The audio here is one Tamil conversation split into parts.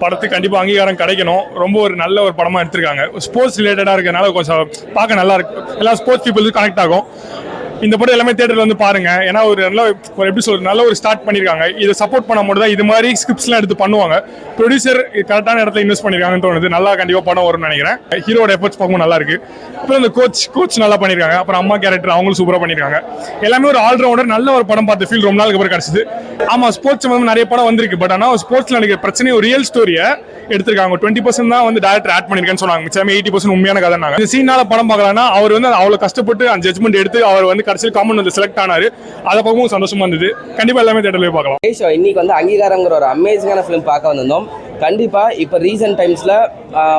படத்துக்கு கண்டிப்பா அங்கீகாரம் கிடைக்கணும். ரொம்ப ஒரு நல்ல ஒரு படமா எடுத்திருக்காங்க. ஸ்போர்ட்ஸ் ரிலேட்டடா இருக்கனால கொஞ்சம் பார்க்க நல்லா இருக்கு. எல்லா ஸ்போர்ட்ஸ் பீப்புளுக்கு கனெக்ட் ஆகும். இந்த படம் எல்லாமே தியேட்டர்ல வந்து பாருங்க. ஏன்னா ஒரு நல்ல ஒரு எப்படி சொல்றது, நல்ல ஒரு ஸ்டார்ட் பண்ணிருக்காங்க. இதை சப்போர்ட் பண்ண மட்டும் தான் இது மாதிரி ஸ்கிரிப்ட்ஸ்லாம் எடுத்து பண்ணுவாங்க. ப்ரொடியூசர் கரெக்டான இடத்துல இன்வெஸ்ட் பண்ணிருக்காங்கன்னு தோணுது. நல்லா கண்டிப்பா படம் வரும்னு நினைக்கிறேன். ஹீரோட எஃபர்ட்ஸ் பார்க்கும் நல்லா இருக்கு. அப்புறம் இந்த கோச் நல்லா பண்ணிருக்காங்க. அப்புறம் அம்மா கேரக்டர் அவங்களும் சூப்பரா பண்ணிருக்காங்க. எல்லாமே ஒரு ஆல்ரவுண்டர் நல்ல ஒரு படம் பார்த்து ஃபீல் ரொம்ப நாளுக்கு அப்புறம் கிடைச்சது. ஆமா, ஸ்போர்ட்ஸ் நிறைய படம் வந்திருக்கு. பட் ஆனால் ஸ்போர்ட்ஸ்ல எனக்கு பிரச்சனை ஒரு ரியல் ஸ்டோரியை எடுத்திருக்காங்க. 20% தான் வந்து டேரக்டர் ஆட் பண்ணிருக்கேன்னு சொன்னாங்க. மிச்சமே 80% உண்மையான கதை. இந்த சீனால படம் பார்க்கலாம்னா அவர் வந்து அவ்வளவு கஷ்டப்பட்டு அந்த ஜட்மெண்ட் எடுத்து அவர் வந்து கடைசியில் காமன் வந்து செலக்ட் ஆனாரு. அதை பார்க்கவும் சந்தோஷமா இருந்தது. கண்டிப்பா எல்லாமே தியேட்டர்ல போய் பார்க்கலாம். இன்னைக்கு வந்து அங்கீகாரங்கிற ஒரு அமேசிங்கான ஃபிலிம் பார்க்க வந்திருந்தோம். கண்டிப்பாக இப்போ ரீசெண்ட் டைம்ஸில்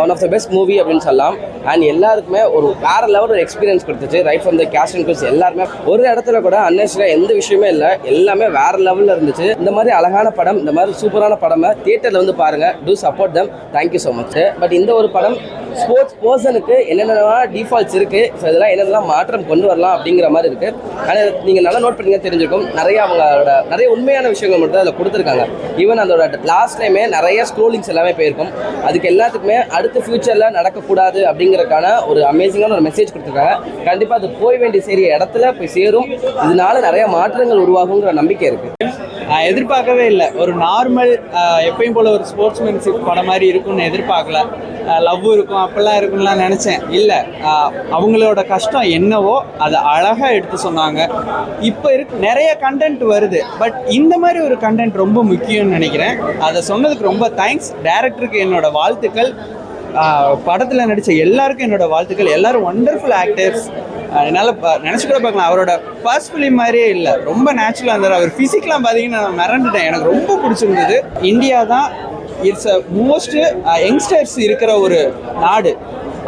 one of the best movie அப்படின்னு சொல்லலாம். அண்ட் எல்லாருக்குமே ஒரு வேறு லெவல் ஒரு எக்ஸ்பீரியன்ஸ் கொடுத்துச்சு. Right from the cast and crews எல்லாருமே ஒரு இடத்துல கூட அன்னெசரியாக எந்த விஷயமே இல்லை, எல்லாமே வேறு லெவலில் இருந்துச்சு. இந்த மாதிரி அழகான படம், இந்த மாதிரி சூப்பரான படமை தியேட்டரில் வந்து பாருங்கள். To support them. Thank you so much. But இந்த ஒரு படம் ஸ்போர்ட்ஸ் பர்சனுக்கு என்னென்ன டிஃபால்ட்ஸ் இருக்குது, ஸோ இதெல்லாம் என்னென்னலாம் மாற்றம் கொண்டு வரலாம் அப்படிங்கிற மாதிரி இருக்குது. ஆனால் நீங்கள் நல்லா நோட் பண்ணிங்க தெரிஞ்சிருக்கும். நிறைய உண்மையான விஷயங்கள் மட்டும் தான் அதில் கொடுத்துருக்காங்க. ஈவன் அதோட லாஸ்ட் டைமே நிறைய ஸ்க்ரோலிங்ஸ் எல்லாமே போயிருக்கும். அதுக்கு எல்லாத்துக்குமே அடுத்த ஃபியூச்சரில் நடக்கக்கூடாது அப்படிங்கிறதுக்கான ஒரு அமேசிங்கான ஒரு மெசேஜ் கொடுத்துருக்காங்க. கண்டிப்பாக அது போய் வேண்டிய இடத்துல போய் சேரும். இதனால நிறைய மாற்றங்கள் உருவாகுங்கிற நம்பிக்கை இருக்குது. நான் எதிர்பார்க்கவே இல்லை. ஒரு நார்மல் எப்பயும் போல் ஒரு ஸ்போர்ட்ஸ்மேன்ஷிப் படம் மாதிரி இருக்கும்னு எதிர்பார்க்கல. லவ் இருக்கும் அப்படிலாம் இருக்கும்லாம் நினச்சேன். இல்லை, அவங்களோட கஷ்டம் என்னவோ அதை அழகாக எடுத்து சொன்னாங்க. இப்போ நிறைய கண்டென்ட் வருது, பட் இந்த மாதிரி ஒரு கண்டென்ட் ரொம்ப முக்கியம்னு நினைக்கிறேன். அதை சொன்னதுக்கு ரொம்ப தேங்க்ஸ். டைரக்டருக்கு என்னோட வாழ்த்துக்கள். படத்தில் நடித்த எல்லாருக்கும் என்னோட வாழ்த்துக்கள். எல்லாரும் ஒண்டர்ஃபுல் ஆக்டர்ஸ். என்னால் நினச்சி கூட பார்க்கலாம். அவரோட ஃபர்ஸ்ட் ஃபிலிம் மாதிரியே இல்லை, ரொம்ப நேச்சுரலாக இருந்தார். அவர் ஃபிசிக்லாம் பார்த்தீங்கன்னா நான் மிரண்டுட்டேன். எனக்கு ரொம்ப பிடிச்சிருந்தது. இந்தியா தான் இட்ஸ் அ மோஸ்ட் யங்ஸ்டர்ஸ் இருக்கிற ஒரு நாடு.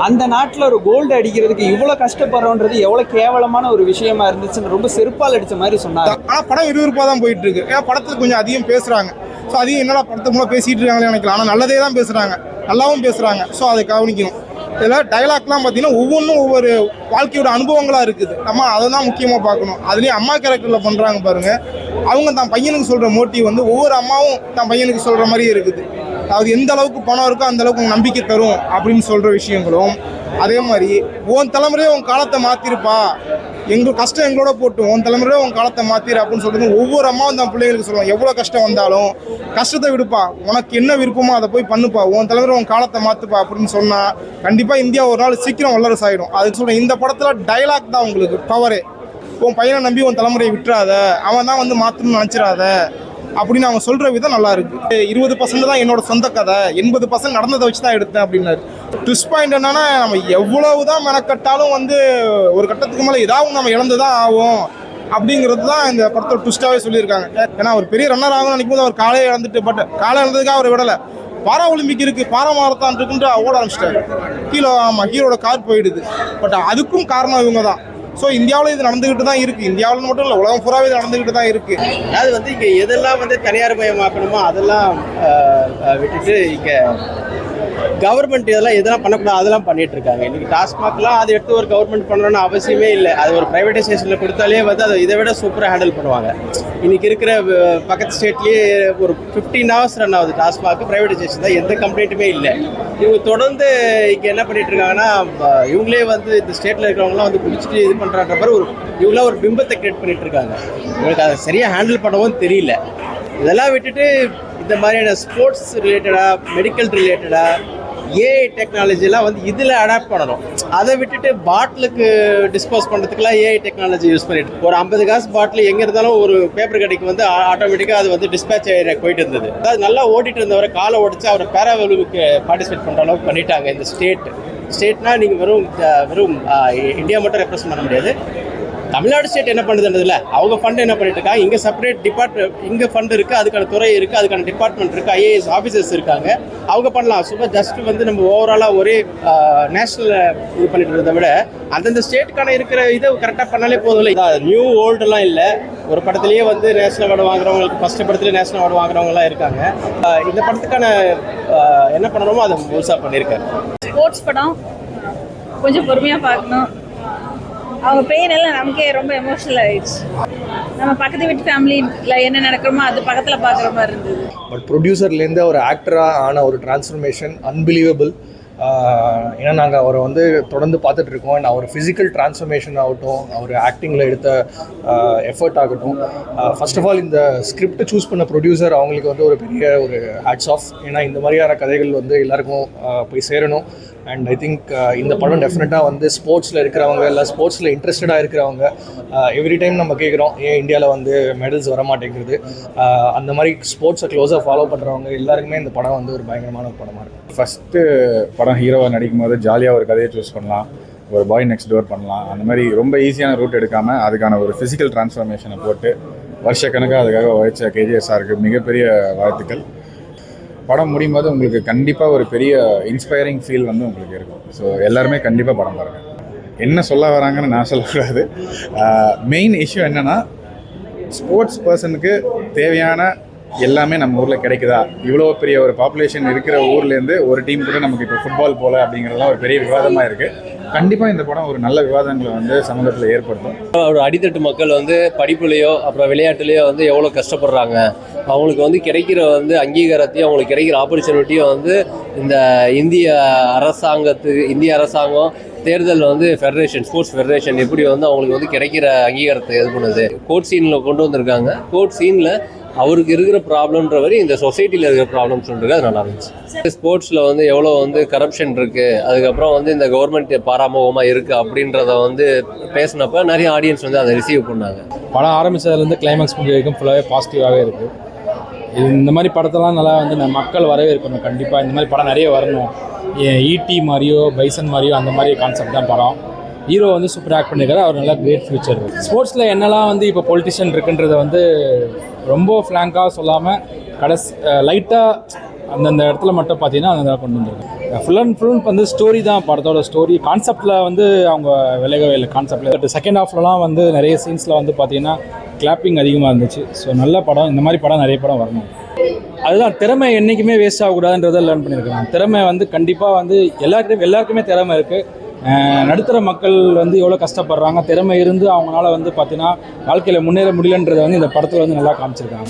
அந்த நாட்டில் ஒரு கோல்டு அடிக்கிறதுக்கு இவ்வளோ கஷ்டப்படுறோன்றது எவ்வளோ கேவலமான ஒரு விஷயமா இருந்துச்சுன்னு ரொம்ப செருப்பால் அடித்த மாதிரி சொன்னாங்க. ஆனால் படம் விறுவிறுப்பாக தான் போயிட்டு இருக்கு. ஏன்னா படத்தில் கொஞ்சம் அதிகம் பேசுகிறாங்க. ஸோ அதிகம் என்னடா படத்துக்கு மூலம் பேசிகிட்டு இருக்காங்களே நினைக்கலாம். ஆனால் நல்லதே தான் பேசுகிறாங்க, நல்லாவும் பேசுகிறாங்க. ஸோ அதை கவனிக்கணும். இதில் டைலாக்லாம் பார்த்தீங்கன்னா ஒவ்வொன்றும் ஒவ்வொரு வாழ்க்கையோட அனுபவங்களாக இருக்குது. நம்ம அதை தான் முக்கியமாக பார்க்கணும். அதுலேயும் அம்மா கேரக்டரில் பண்ணுறாங்க பாருங்கள். அவங்க தான் பையனுக்கு சொல்கிற மோட்டிவ் வந்து ஒவ்வொரு அம்மாவும் தான் பையனுக்கு சொல்கிற மாதிரியே இருக்குது. அது எந்த அளவுக்கு பணம் இருக்கோ அந்த அளவுக்கு நம்பிக்கை தரும் அப்படின்னு சொல்கிற விஷயங்களும் அதே மாதிரி உன் தலைமுறையே உன் காலத்தை மாற்றிருப்பா, எங்களுக்கு கஷ்டம் எங்களோட போட்டு உன் தலைமுறையே உன் காலத்தை மாற்றிரு அப்படின்னு சொல்கிறது ஒவ்வொரு அம்மாவும் தான் பிள்ளைங்களுக்கு சொல்லுவாங்க. எவ்வளோ கஷ்டம் வந்தாலும் கஷ்டத்தை விடுப்பா, உனக்கு என்ன விருப்பமோ அதை போய் பண்ணுப்பா, உன் தலைமுறை உன் காலத்தை மாற்றுப்பா அப்படின்னு சொன்னால் கண்டிப்பாக இந்தியா ஒரு நாள் சீக்கிரம் வல்லரசு ஆகிடும். அதுக்கு சொல்கிறேன், இந்த படத்தில் டைலாக் தான் உங்களுக்கு பவரே. உன் பையனை நம்பி உன் தலைமுறையை விட்டுறாத, அவன் தான் வந்து மாற்றணும்னு நினச்சிடாத அப்படின்னு அவங்க சொல்கிற விதம் நல்லா இருக்கு. 20% தான் என்னோட சொந்த கதை, 80% நடந்ததை வச்சு தான் எடுத்தேன் அப்படின்னாரு. ட்விஸ்ட் பாயிண்ட் என்னன்னா, நம்ம எவ்வளவு தான் மெனக்கட்டாலும் வந்து ஒரு கட்டத்துக்கு மேலே ஏதாவது நம்ம இழந்து தான் ஆகும் அப்படிங்கிறது தான் இந்த படத்தோட ட்விஸ்டாகவே சொல்லியிருக்காங்க. ஏன்னா அவர் பெரிய ரன்னர் ஆகும்னு நினைக்கும் போது அவர் காலையை இழந்துட்டு, பட் காலை இழந்ததுக்காக அவர் விடலை. பாரா ஒலிம்பிக் இருக்குது, பாரா மாரத்தான் இருக்குன்ற ஓட ஆரம்பிச்சிட்டாரு. கீழே ஆமாம் ஹீரோட கார் போயிடுது. பட் அதுக்கும் காரணம் இவங்க தான். ஸோ இந்தியாவில் இது நடந்துக்கிட்டு தான் இருக்குது. இந்தியாவில் மட்டும் இல்லை, உலகம் பூராவே இது நடந்துக்கிட்டு தான் இருக்குது. அதாவது வந்து இங்கே எதெல்லாம் வந்து தனியார் மயமாக்கணுமோ அதெல்லாம் விட்டுட்டு இங்கே கவர்மெண்ட் இதெல்லாம் பண்ணக்கூடாது அதெல்லாம் பண்ணிட்டு இருக்காங்க. இன்னைக்கு டாஸ்மாக்லாம் அதை எடுத்து ஒரு கவர்மெண்ட் பண்ணணும்னு அவசியமே இல்லை. அது ஒரு ப்ரைவேட்டைசேஷனில் கொடுத்தாலே வந்து அதை இதை விட சூப்பராக ஹேண்டில் பண்ணுவாங்க. இன்னைக்கு இருக்கிற பக்கத்து ஸ்டேட்லேயே ஒரு 15 hours ரன் ஆகுது டாஸ்மாக். ப்ரைவேட்டைசேஷன் தான், எந்த கம்ப்ளைண்ட்டுமே இல்லை. இவங்க தொடர்ந்து இங்கே என்ன பண்ணிட்டு இருக்காங்கன்னா, இவங்களே வந்து இந்த ஸ்டேட்டில் இருக்கிறவங்களாம் வந்து குடிச்சிட்டு இது பண்ணுறான்ற மாதிரி இவங்களாம் ஒரு பிம்பத்தை கிரியேட் பண்ணிட்டு இருக்காங்க. இவங்களுக்கு அதை சரியாக ஹேண்டில் பண்ணவும் தெரியல. இதெல்லாம் விட்டுட்டு இந்த மாதிரியான ஸ்போர்ட்ஸ் ரிலேட்டடாக, மெடிக்கல் ரிலேட்டடாக, ஏஐ டெக்னாலஜிலாம் வந்து இதில் அடாப்ட் பண்ணணும். அதை விட்டுட்டு பாட்டிலுக்கு டிஸ்போஸ் பண்ணுறதுக்குலாம் ஏஐ டெக்னாலஜி யூஸ் பண்ணிட்டு ஒரு 50 காசு பாட்டில் எங்கே இருந்தாலும் ஒரு பேப்பர் கடைக்கு வந்து ஆட்டோமேட்டிக்காக அது வந்து டிஸ்பேச் போயிட்டு இருந்தது. அது நல்லா ஓடிட்டு இருந்தவரை காலை ஓடிச்சு அவரை பேராவெலுக்கு பார்ட்டிசிபேட் பண்ணுற அளவுக்கு பண்ணிட்டாங்க. இந்த ஸ்டேட்னால் நீங்கள் வெறும் இந்தியா மட்டும் ரெப்ரசன்ட் பண்ண முடியாது. தமிழ்நாடு ஸ்டேட் என்ன பண்ணுதுன்றதுல அவங்க ஃபண்ட் என்ன பண்ணிட்டு இருக்காங்க. இங்கே செப்பரேட் இங்கே ஃபண்ட் இருக்குது, அதுக்கான துறை இருக்குது, அதுக்கான டிபார்ட்மெண்ட் இருக்குது, ஐஏஎஸ் ஆஃபீஸர்ஸ் இருக்காங்க. அவங்க பண்ணலாம். சும்மா ஜஸ்ட் வந்து நம்ம ஓவராலாக ஒரே நேஷ்னல் இது பண்ணிட்டு இருந்ததை விட அந்தந்த ஸ்டேட்டுக்கான இருக்கிற இதை கரெக்டாக பண்ணாலே போதும். இல்லை நியூ ஓல்டெல்லாம் இல்லை. ஒரு படத்துலேயே வந்து நேஷனல் அவார்டு வாங்குறவங்களுக்கு ஃபஸ்ட்டு படத்துலேயே நேஷனல் அவார்டு வாங்குறவங்கலாம் இருக்காங்க. இந்த படத்துக்கான என்ன பண்ணணுமோ அதை முழுசாக பண்ணியிருக்காரு. ஸ்போர்ட்ஸ் படம் கொஞ்சம் பொறுமையாக பார்க்கணும். அவங்க பெயின் எல்லாம் நமக்கே ரொம்ப எமோஷனல் ஆயிடுச்சு. நம்ம பக்கத்து வீட்டு ஃபேமிலியில் என்ன நடக்கிறோமோ அது பக்கத்தில் பார்க்குற மாதிரி இருந்தது. பட் ப்ரொடியூசர்லேருந்து ஒரு ஆக்டராக ஆன ஒரு டிரான்ஸ்ஃபர்மேஷன் அன்பிலீவபிள். ஏன்னா நாங்கள் அவரை வந்து தொடர்ந்து பார்த்துட்ருக்கோம். அண்ட் அவர் ஃபிசிக்கல் டிரான்ஸ்ஃபர்மேஷன் ஆகட்டும், அவர் ஆக்டிங்கில் எடுத்த எஃபர்ட் ஆகட்டும். ஃபர்ஸ்ட் ஆஃப் ஆல் இந்த ஸ்கிரிப்ட் சூஸ் பண்ண ப்ரொடியூசர் அவங்களுக்கு வந்து ஒரு பெரிய ஒரு ஹேட்ஸ் ஆஃப். ஏன்னா இந்த மாதிரியான கதைகள் வந்து எல்லாருக்கும் போய் சேரணும். அண்ட் ஐ திங்க் இந்த படம் டெஃபினட்டாக வந்து ஸ்போர்ட்ஸில் இருக்கிறவங்க இல்லை ஸ்போர்ட்ஸில் இன்ட்ரெஸ்டடாக இருக்கிறவங்க எவ்ரி டைம் நம்ம கேட்குறோம் ஏன் இந்தியாவில் வந்து மெடல்ஸ் வர மாட்டேங்குது. அந்த மாதிரி ஸ்போர்ட்ஸை க்ளோஸாக ஃபாலோ பண்ணுறவங்க எல்லாருக்குமே இந்த படம் வந்து ஒரு பயங்கரமான ஒரு படமாக இருக்கும். ஃபஸ்ட்டு படம் ஹீரோவாக நடிக்கும் போது ஜாலியாக ஒரு கதையை சூஸ் பண்ணலாம், ஒரு பாய் நெக்ஸ்ட் டோர் பண்ணலாம். அந்த மாதிரி ரொம்ப ஈஸியான ரூட் எடுக்காமல் அதுக்கான ஒரு ஃபிசிக்கல் டிரான்ஸ்ஃபர்மேஷனை போட்டு வருஷக்கணக்காக அதுக்காக உழைச்ச கேஜிஎஸ்ஆருக்கு மிகப்பெரிய வாழ்த்துக்கள். படம் முடியும் போது உங்களுக்கு கண்டிப்பாக ஒரு பெரிய இன்ஸ்பைரிங் ஃபீல் வந்து உங்களுக்கு இருக்கும். ஸோ எல்லாருமே கண்டிப்பாக படம் பாருங்கள். என்ன சொல்ல வராங்கன்னு நான் சொல்லக்கூடாது. மெயின் இஷ்யூ என்னென்னா, ஸ்போர்ட்ஸ் பர்சனுக்கு தேவையான எல்லாமே நம்ம ஊரில் கிடைக்குதா? இவ்வளோ பெரிய ஒரு பாப்புலேஷன் இருக்கிற ஊர்லேருந்து ஒரு டீம் கூட நமக்கு இப்போ ஃபுட்பால் போல் அப்படிங்கிறதுலாம் ஒரு பெரிய விவாதமாக இருக்குது. கண்டிப்பாக இந்த படம் ஒரு நல்ல விவாதங்களை வந்து சமூகத்தில் ஏற்படுத்தும். ஒரு அடித்தட்டு மக்கள் வந்து படிப்புலையோ அப்புறம் விளையாட்டுலேயோ வந்து எவ்வளோ கஷ்டப்படுறாங்க, அவங்களுக்கு வந்து கிடைக்கிற வந்து அங்கீகாரத்தையும் அவங்களுக்கு கிடைக்கிற ஆப்பர்ச்சுனிட்டியும் வந்து இந்த இந்திய அரசாங்கம் தேர்தலில் வந்து ஃபெடரேஷன், ஸ்போர்ட்ஸ் ஃபெடரேஷன் எப்படி வந்து அவங்களுக்கு வந்து கிடைக்கிற அங்கீகாரத்தை இது பண்ணுது. கோர்ட் சீனில் கொண்டு வந்திருக்காங்க. கோர்ட் சீனில் அவருக்கு இருக்கிற ப்ராப்ளம்ன்ற வரை இந்த சொசைட்டியில் இருக்கிற ப்ராப்ளம்ஸ் இருக்குது. அது நல்லா இருந்துச்சு. ஸ்போர்ட்ஸில் வந்து எவ்வளோ வந்து கரப்ஷன் இருக்குது, அதுக்கப்புறம் வந்து இந்த கவர்மெண்ட் பாராமுகமாக இருக்குது அப்படின்றத வந்து பேசினப்போ நிறைய ஆடியன்ஸ் வந்து அதை ரிசீவ் பண்ணாங்க. படம் ஆரம்பித்ததுலேருந்து கிளைமேக்ஸ் முடிய வரைக்கும் ஃபுல்லாகவே பாசிட்டிவாகவே இருக்குது. இந்த மாதிரி படத்தெல்லாம் நல்லா வந்து மக்கள் வரவேற்கணும். கண்டிப்பாக இந்த மாதிரி படம் நிறைய வரணும். ஈடி மாதிரியோ பைசன் மாதிரியோ அந்த மாதிரி கான்செப்ட் தான் படம். ஹீரோ வந்து சூப்பர் ஆக்ட் பண்ணியிருக்காரு. அவர் நல்லா கிரேட் ஃபியூச்சர் இருக்குது. ஸ்போர்ட்ஸில் என்னெல்லாம் வந்து இப்போ பொலிட்டிஷியன் இருக்குன்றதை வந்து ரொம்ப ஃப்ளாங்காக சொல்லாமல் லைட்டாக அந்தந்த இடத்துல மட்டும் பார்த்தீங்கன்னா அந்த கொண்டு வந்துருக்காங்க. ஃபுல் அண்ட் ஃபுல் வந்து ஸ்டோரி தான் படத்தோட ஸ்டோரி. கான்செப்டில் வந்து அவங்க விலகவே இல்லை. கான்செப்டில் பட் செகண்ட் ஹாஃப்லலாம் வந்து நிறைய சீன்ஸில் வந்து பார்த்தீங்கன்னா கிளாப்பிங் அதிகமாக இருந்துச்சு. ஸோ நல்ல படம். இந்த மாதிரி படம் நிறைய படம் வரணும். அதுதான் திறமை என்றைக்குமே வேஸ்ட் ஆகக்கூடாதுன்றதை லேர்ன் பண்ணியிருக்காங்க. திறமை வந்து கண்டிப்பாக வந்து எல்லாருக்குமே திறமை இருக்குது. நடுத்தர மக்கள் வந்து எவ்வளோ கஷ்டப்படுறாங்க, திறமை இருந்து அவங்களால வந்து பார்த்தீங்கன்னா வாழ்க்கையில் முன்னேற முடியலன்றதை வந்து இந்த படத்தில் வந்து நல்லா காமிச்சிருக்காங்க.